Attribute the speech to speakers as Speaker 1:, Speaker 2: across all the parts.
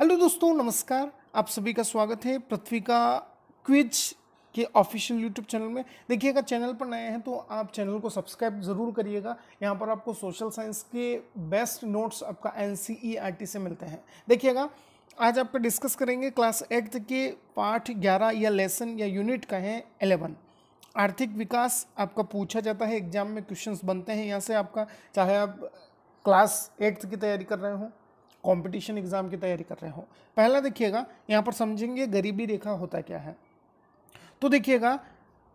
Speaker 1: Hello दोस्तों, नमस्कार। आप सभी का स्वागत है पृथ्वी का क्विज के ऑफिशियल यूट्यूब चैनल में। देखिएगा, चैनल पर नए हैं तो आप चैनल को सब्सक्राइब ज़रूर करिएगा। यहाँ पर आपको सोशल साइंस के बेस्ट नोट्स आपका एनसीईआरटी से मिलते हैं। देखिएगा, आज आपका डिस्कस करेंगे क्लास 8 के पाठ 11 या लेसन या यूनिट का है 11। आर्थिक विकास आपका पूछा जाता है, एग्जाम में क्वेश्चंस बनते हैं यहाँ से आपका, चाहे आप क्लास 8 की तैयारी कर रहे हो, कंपटीशन एग्जाम की तैयारी कर रहे हो। पहला देखिएगा, यहाँ पर समझेंगे गरीबी रेखा होता क्या है। तो देखिएगा,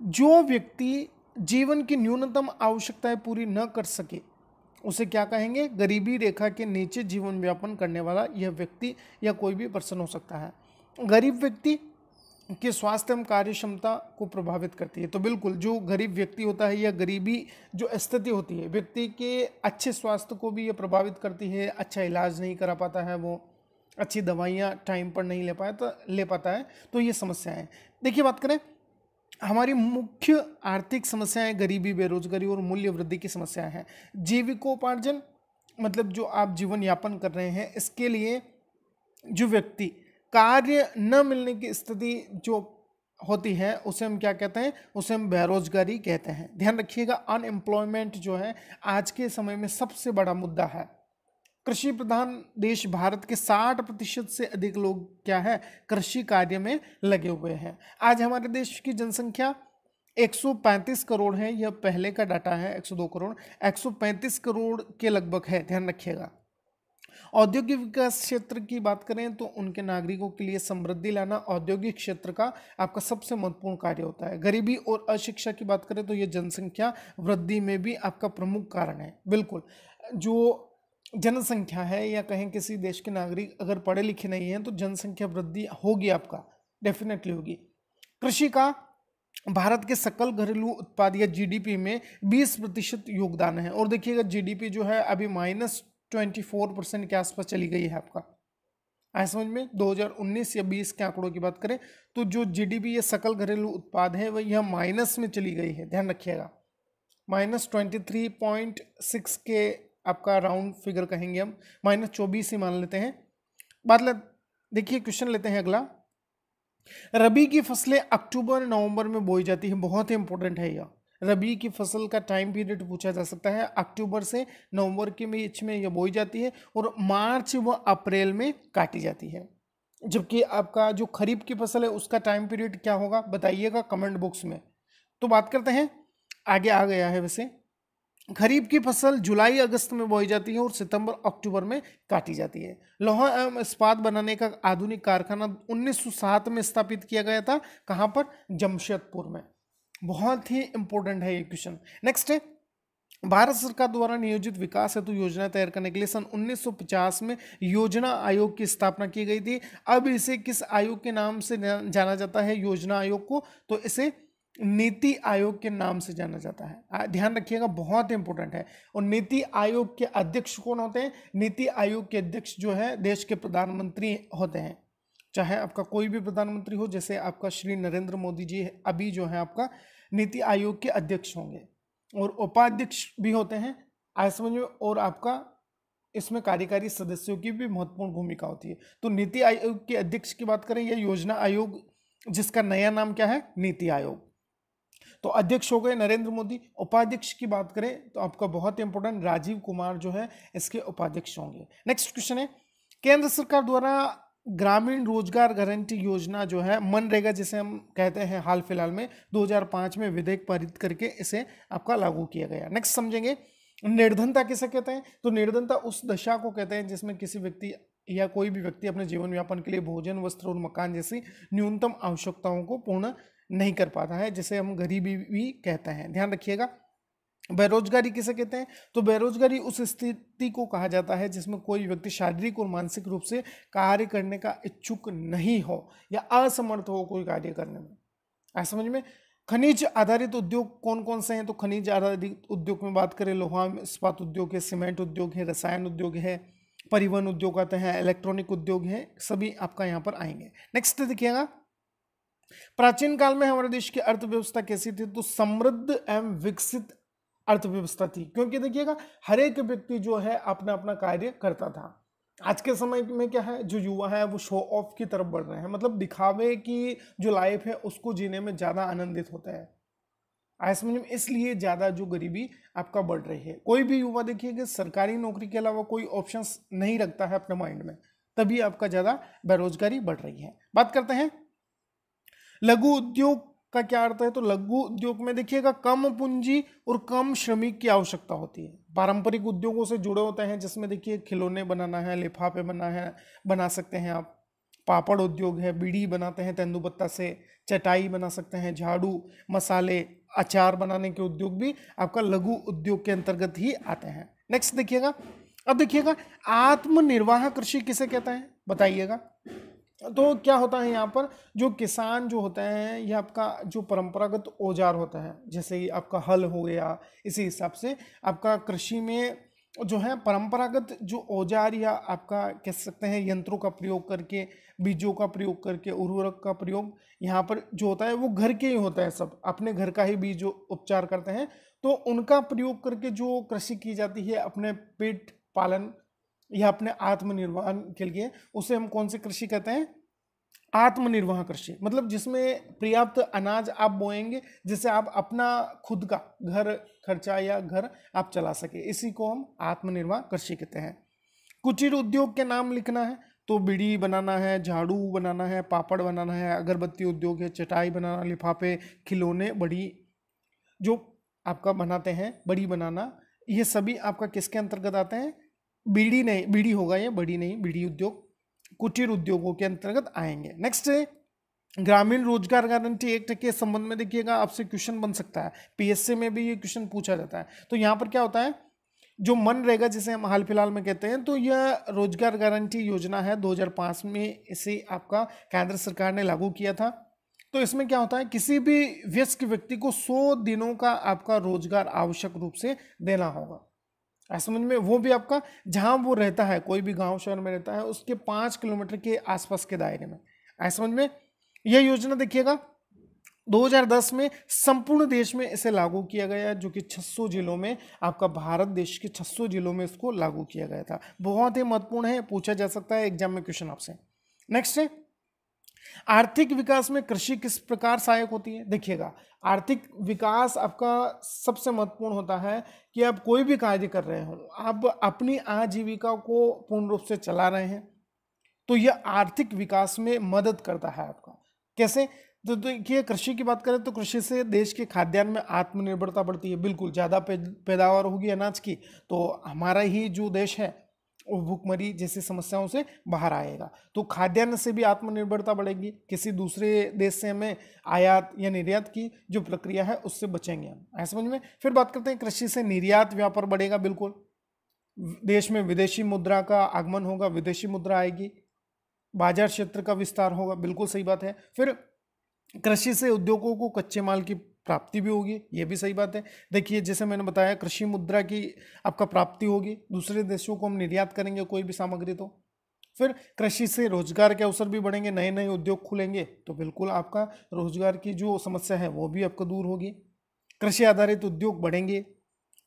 Speaker 1: जो व्यक्ति जीवन की न्यूनतम आवश्यकताएं पूरी न कर सके उसे क्या कहेंगे? गरीबी रेखा के नीचे जीवन यापन करने वाला यह व्यक्ति या कोई भी पर्सन हो सकता है। गरीब व्यक्ति के स्वास्थ्य एवं कार्य क्षमता को प्रभावित करती है। तो बिल्कुल, जो गरीब व्यक्ति होता है या गरीबी जो स्थिति होती है, व्यक्ति के अच्छे स्वास्थ्य को भी ये प्रभावित करती है। अच्छा इलाज नहीं करा पाता है, वो अच्छी दवाइयाँ टाइम पर नहीं ले पाता है, तो ये समस्याएं। देखिए, बात करें, हमारी मुख्य आर्थिक समस्याएं गरीबी, बेरोजगारी और मूल्य वृद्धि की समस्याएं हैं। जीविकोपार्जन मतलब जो आप जीवन यापन कर रहे हैं, इसके लिए जो व्यक्ति कार्य न मिलने की स्थिति जो होती है उसे हम क्या कहते हैं? उसे हम बेरोजगारी कहते हैं। ध्यान रखिएगा, अनएम्प्लॉयमेंट जो है आज के समय में सबसे बड़ा मुद्दा है। कृषि प्रधान देश भारत के 60% से अधिक लोग क्या है? कृषि कार्य में लगे हुए हैं। आज हमारे देश की जनसंख्या 135 करोड़ है। यह पहले का डाटा है, 102 करोड़, 135 करोड़ के लगभग है। ध्यान रखिएगा। औद्योगिक विकास क्षेत्र की बात करें तो उनके नागरिकों के लिए समृद्धि लाना औद्योगिक क्षेत्र का आपका सबसे महत्वपूर्ण कार्य होता है। गरीबी और अशिक्षा की बात करें तो यह जनसंख्या वृद्धि में भी आपका प्रमुख कारण है। बिल्कुल, जो जनसंख्या है या कहें किसी देश के नागरिक अगर पढ़े लिखे नहीं हैं तो जनसंख्या वृद्धि होगी, आपका डेफिनेटली होगी। कृषि का भारत के सकल घरेलू उत्पाद या जीडीपी में 20% योगदान है। और देखिएगा, जीडीपी जो है अभी -24% के आसपास चली गई है आपका। आए समझ में? 2019 या 20 के आंकड़ों की बात करें तो जो जीडीपी या सकल घरेलू उत्पाद है वह यह माइनस में चली गई है। ध्यान रखिएगा, -23.6 के आपका राउंड फिगर कहेंगे हम, -24 ही मान लेते हैं। देखिए, क्वेश्चन लेते हैं अगला। रबी की फसलें अक्टूबर नवंबर में बोई जाती है। बहुत ही इंपॉर्टेंट है यह। रबी की फसल का टाइम पीरियड पूछा जा सकता है। अक्टूबर से नवंबर के बीच में यह बोई जाती है और मार्च व अप्रैल में काटी जाती है। जबकि आपका जो खरीफ की फसल है उसका टाइम पीरियड क्या होगा बताइएगा कमेंट बॉक्स में। तो बात करते हैं, आगे आ गया है वैसे। खरीफ की फसल जुलाई अगस्त में बोई जाती है और सितंबर अक्टूबर में काटी जाती है। लोहा एवं इस्पात बनाने का आधुनिक कारखाना 1907 में स्थापित किया गया था। कहाँ पर? जमशेदपुर में। बहुत ही इंपॉर्टेंट है ये क्वेश्चन। नेक्स्ट है, भारत सरकार द्वारा नियोजित विकास हेतु योजना तैयार करने के लिए सन 1950 में योजना आयोग की स्थापना की गई थी। अब इसे किस आयोग के नाम से जाना जाता है? योजना आयोग को तो इसे नीति आयोग के नाम से जाना जाता है। ध्यान रखिएगा, बहुत इंपॉर्टेंट है। और नीति आयोग के अध्यक्ष कौन होते हैं? नीति आयोग के अध्यक्ष जो है देश के प्रधानमंत्री होते हैं। चाहे आपका कोई भी प्रधानमंत्री हो, जैसे आपका श्री नरेंद्र मोदी जी अभी जो है आपका नीति आयोग के अध्यक्ष होंगे, और उपाध्यक्ष भी होते हैं। आज समझ में? और आपका इसमें कार्यकारी सदस्यों की भी महत्वपूर्ण भूमिका होती है। तो नीति आयोग के अध्यक्ष की बात करें या योजना आयोग, जिसका नया नाम क्या है? नीति आयोग। तो अध्यक्ष हो गए नरेंद्र मोदी। उपाध्यक्ष की बात करें तो आपका बहुत इंपॉर्टेंट राजीव कुमार जो है इसके उपाध्यक्ष होंगे। नेक्स्ट क्वेश्चन है, केंद्र सरकार द्वारा ग्रामीण रोजगार गारंटी योजना जो है मनरेगा जिसे हम कहते हैं, हाल फिलहाल में 2005 में विधेयक पारित करके इसे आपका लागू किया गया। नेक्स्ट समझेंगे, निर्धनता किसे कहते हैं? तो निर्धनता उस दशा को कहते हैं जिसमें किसी व्यक्ति या कोई भी व्यक्ति अपने जीवन यापन के लिए भोजन, वस्त्र और मकान जैसी न्यूनतम आवश्यकताओं को पूर्ण नहीं कर पाता है, जिसे हम गरीबी भी कहते हैं। ध्यान रखिएगा। बेरोजगारी किसे कहते हैं? तो बेरोजगारी उस स्थिति को कहा जाता है जिसमें कोई व्यक्ति शारीरिक और मानसिक रूप से कार्य करने का इच्छुक नहीं हो या असमर्थ हो कोई कार्य करने में। ऐसा समझ में? खनिज आधारित उद्योग कौन कौन से हैं? तो खनिज आधारित उद्योग में बात करें, लोहा इस्पात उद्योग है, सीमेंट उद्योग है, रसायन उद्योग है, परिवहन उद्योग आते हैं, इलेक्ट्रॉनिक उद्योग है, सभी आपका यहाँ पर आएंगे। नेक्स्ट देखिएगा, प्राचीन काल में हमारे देश की अर्थव्यवस्था कैसी थी? तो समृद्ध एवं विकसित अर्थव्यवस्था थी। क्योंकि देखिएगा, हर एक व्यक्ति जो है अपना अपना कार्य करता था। आज के समय में क्या है, जो युवा है वो शो ऑफ की तरफ बढ़ रहे हैं, मतलब दिखावे की जो लाइफ है उसको जीने में ज्यादा आनंदित होता है। आज समझ में, इसलिए ज्यादा जो गरीबी आपका बढ़ रही है। कोई भी युवा देखिए कि सरकारी नौकरी के अलावा कोई ऑप्शंस नहीं रखता है अपने माइंड में, तभी आपका ज्यादा बेरोजगारी बढ़ रही है। बात करते हैं लघु उद्योग का क्या अर्थ है। तो लघु उद्योग में देखिएगा कम पूंजी और कम श्रमिक की आवश्यकता होती है। पारंपरिक उद्योगों से जुड़े होते हैं, जिसमें देखिए खिलौने बनाना है, लिफाफे बना सकते हैं आप। पापड़ उद्योग है, बीड़ी बनाते हैं तेंदुपत्ता से, चटाई बना सकते हैं, झाड़ू, मसाले, अचार बनाने के उद्योग भी आपका लघु उद्योग के अंतर्गत ही आते हैं। नेक्स्ट देखिएगा, अब देखिएगा आत्मनिर्वाह कृषि किसे कहता है, बताइएगा। तो क्या होता है यहाँ पर, जो किसान जो होते हैं, ये आपका जो परंपरागत औजार होता है, जैसे कि आपका हल हो गया, इसी हिसाब से आपका कृषि में जो है परंपरागत जो औजार या आपका कह सकते हैं यंत्रों का प्रयोग करके, बीजों का प्रयोग करके, उर्वरक का प्रयोग यहाँ पर जो होता है वो घर के ही होता है, सब अपने घर का ही बीज उपचार करते हैं। तो उनका प्रयोग करके जो कृषि की जाती है अपने पेट पालन या अपने आत्मनिर्वाह के लिए, उसे हम कौन सी कृषि कहते हैं, आत्मनिर्वाह कृषि। मतलब जिसमें पर्याप्त अनाज आप बोएंगे जिससे आप अपना खुद का घर खर्चा या घर आप चला सके, इसी को हम आत्मनिर्वाह कृषि कहते हैं। कुटीर उद्योग के नाम लिखना है, तो बीड़ी बनाना है, झाड़ू बनाना है, पापड़ बनाना है, अगरबत्ती उद्योग है, चटाई बनाना, लिफाफे, खिलौने, बड़ी जो आपका बनाते हैं, बड़ी बनाना, ये सभी आपका किसके अंतर्गत आते हैं, बीड़ी नहीं, बीड़ी होगा ये, बड़ी नहीं, बीड़ी उद्योग कुटीर उद्योगों के अंतर्गत आएंगे। नेक्स्ट है ग्रामीण रोजगार गारंटी एक्ट के संबंध में देखिएगा आपसे क्वेश्चन बन सकता है, पीएससी में भी ये क्वेश्चन पूछा जाता है। तो यहाँ पर क्या होता है, जो मनरेगा जिसे हम हाल फिलहाल में कहते हैं, तो यह रोजगार गारंटी योजना है, 2005 में इसे आपका केंद्र सरकार ने लागू किया था। तो इसमें क्या होता है, किसी भी वयस्क व्यक्ति को 100 दिनों का आपका रोजगार आवश्यक रूप से देना होगा। ऐसा समझ में, वो भी आपका जहां वो रहता है, कोई भी गांव शहर में रहता है, उसके 5 किलोमीटर के आसपास के दायरे में। ऐसा समझ में, यह योजना देखिएगा 2010 में संपूर्ण देश में इसे लागू किया गया, जो कि 600 जिलों में, आपका भारत देश के 600 जिलों में इसको लागू किया गया था। बहुत ही महत्वपूर्ण है, पूछा जा सकता है एग्जाम में क्वेश्चन आपसे। नेक्स्ट है आर्थिक विकास में कृषि किस प्रकार सहायक होती है। देखिएगा आर्थिक विकास आपका सबसे महत्वपूर्ण होता है कि आप कोई भी कार्य कर रहे हो, आप अपनी आजीविका को पूर्ण रूप से चला रहे हैं, तो यह आर्थिक विकास में मदद करता है आपका। कैसे, तो देखिए कृषि की बात करें तो कृषि से देश के खाद्यान्न में आत्मनिर्भरता बढ़ती है। बिल्कुल, ज़्यादा पैदावार होगी अनाज की तो हमारा ही जो देश है वो भूखमरी जैसी समस्याओं से बाहर आएगा। तो खाद्यान्न से भी आत्मनिर्भरता बढ़ेगी, किसी दूसरे देश से हमें आयात या निर्यात की जो प्रक्रिया है उससे बचेंगे हम। ऐसा समझ में। फिर बात करते हैं कृषि से निर्यात व्यापार बढ़ेगा। बिल्कुल, देश में विदेशी मुद्रा का आगमन होगा, विदेशी मुद्रा आएगी, बाजार क्षेत्र का विस्तार होगा। बिल्कुल सही बात है। फिर कृषि से उद्योगों को कच्चे माल की प्राप्ति भी होगी, ये भी सही बात है। देखिए जैसे मैंने बताया, कृषि मुद्रा की आपका प्राप्ति होगी, दूसरे देशों को हम निर्यात करेंगे कोई भी सामग्री तो। फिर कृषि से रोजगार के अवसर भी बढ़ेंगे, नए नए उद्योग खुलेंगे, तो बिल्कुल आपका रोजगार की जो समस्या है वो भी आपको दूर होगी। कृषि आधारित उद्योग बढ़ेंगे,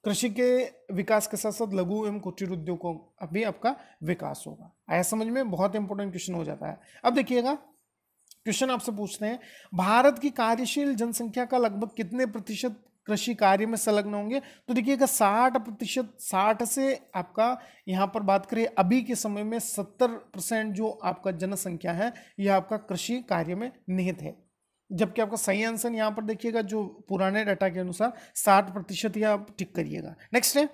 Speaker 1: कृषि के विकास के साथ साथ लघु एवं कुटीर उद्योगों का भी आपका विकास होगा। आया समझ में, बहुत इंपॉर्टेंट क्वेश्चन हो जाता है। अब देखिएगा क्वेश्चन आपसे पूछते हैं, भारत की कार्यशील जनसंख्या का लगभग कितने प्रतिशत कृषि कार्य में संलग्न होंगे। तो देखिएगा 60%, 60 से आपका यहाँ पर बात करें अभी के समय में 70% जो आपका जनसंख्या है यह आपका कृषि कार्य में निहित है। जबकि आपका सही आंसर यहाँ पर देखिएगा जो पुराने डाटा के अनुसार 60% या आप टिक करिएगा। नेक्स्ट है,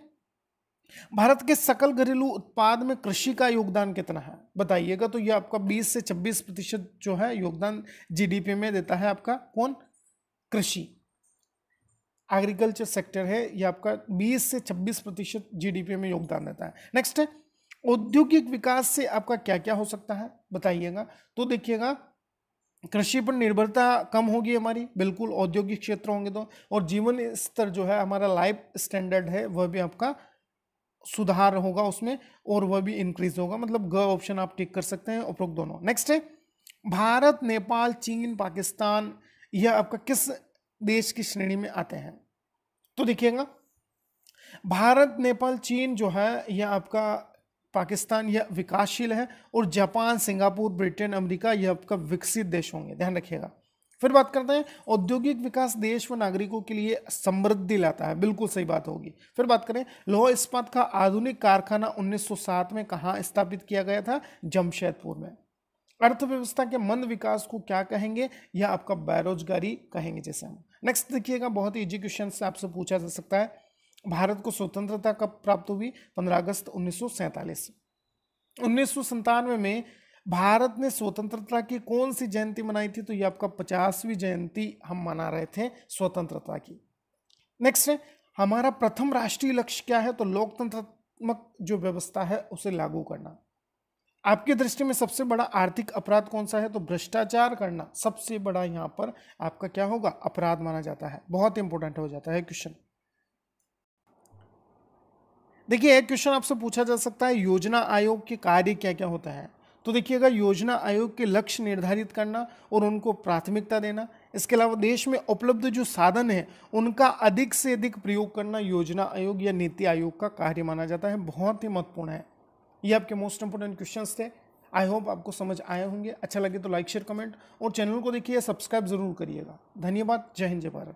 Speaker 1: भारत के सकल घरेलू उत्पाद में कृषि का योगदान कितना है, बताइएगा। तो ये आपका 20 से 26% जो है योगदान जीडीपी में देता है आपका कौन, कृषि, एग्रीकल्चर सेक्टर है, ये आपका 20 से 26% जीडीपी में योगदान देता है। नेक्स्ट है, औद्योगिक विकास से आपका क्या क्या हो सकता है, बताइएगा। तो देखिएगा कृषि पर निर्भरता कम होगी हमारी, बिल्कुल औद्योगिक क्षेत्र होंगे तो, और जीवन स्तर जो है हमारा लाइफ स्टैंडर्ड है वह भी आपका सुधार होगा उसमें, और वह भी इंक्रीज होगा। मतलब ग ऑप्शन आप टिक कर सकते हैं, उपरोक्त दोनों। नेक्स्ट है, भारत, नेपाल, चीन, पाकिस्तान, यह आपका किस देश की श्रेणी में आते हैं। तो देखिएगा भारत, नेपाल, चीन जो है यह आपका पाकिस्तान यह विकासशील है, और जापान, सिंगापुर, ब्रिटेन, अमेरिका यह आपका विकसित देश होंगे, ध्यान रखिएगा। फिर बात करते हैं औद्योगिक विकास देश व नागरिकों के लिए समृद्धि लाता है, बिल्कुल सही बात होगी। फिर बात करें लौह इस्पात का आधुनिक कारखाना 1907 में कहाँ स्थापित किया गया था? जमशेदपुर में। अर्थव्यवस्था के मंद विकास को क्या कहेंगे? या आपका बेरोजगारी कहेंगे जैसे हम। नेक्स्ट देखिएगा, बहुत ही इजी क्वेश्चन से आपसे पूछा जा सकता है, भारत को स्वतंत्रता कब प्राप्त हुई? 15 अगस्त 1947। 1997 में भारत ने स्वतंत्रता की कौन सी जयंती मनाई थी? तो ये आपका 50वीं जयंती हम मना रहे थे स्वतंत्रता की। नेक्स्ट है, हमारा प्रथम राष्ट्रीय लक्ष्य क्या है? तो लोकतंत्रात्मक जो व्यवस्था है उसे लागू करना। आपकी दृष्टि में सबसे बड़ा आर्थिक अपराध कौन सा है? तो भ्रष्टाचार करना सबसे बड़ा यहाँ पर आपका क्या होगा? अपराध माना जाता है। बहुत इंपॉर्टेंट हो जाता है क्वेश्चन। देखिए एक क्वेश्चन आपसे पूछा जा सकता है, योजना आयोग के कार्य क्या क्या होता है? तो देखिएगा, योजना आयोग के लक्ष्य निर्धारित करना और उनको प्राथमिकता देना, इसके अलावा देश में उपलब्ध जो साधन है उनका अधिक से अधिक प्रयोग करना योजना आयोग या नीति आयोग का कार्य माना जाता है। बहुत ही महत्वपूर्ण है। ये आपके मोस्ट इंपोर्टेंट क्वेश्चंस थे। आई होप आपको समझ आए होंगे। अच्छा लगे तो लाइक शेयर कमेंट, और चैनल को देखिए सब्सक्राइब जरूर करिएगा। धन्यवाद। जय हिंद, जय भारत।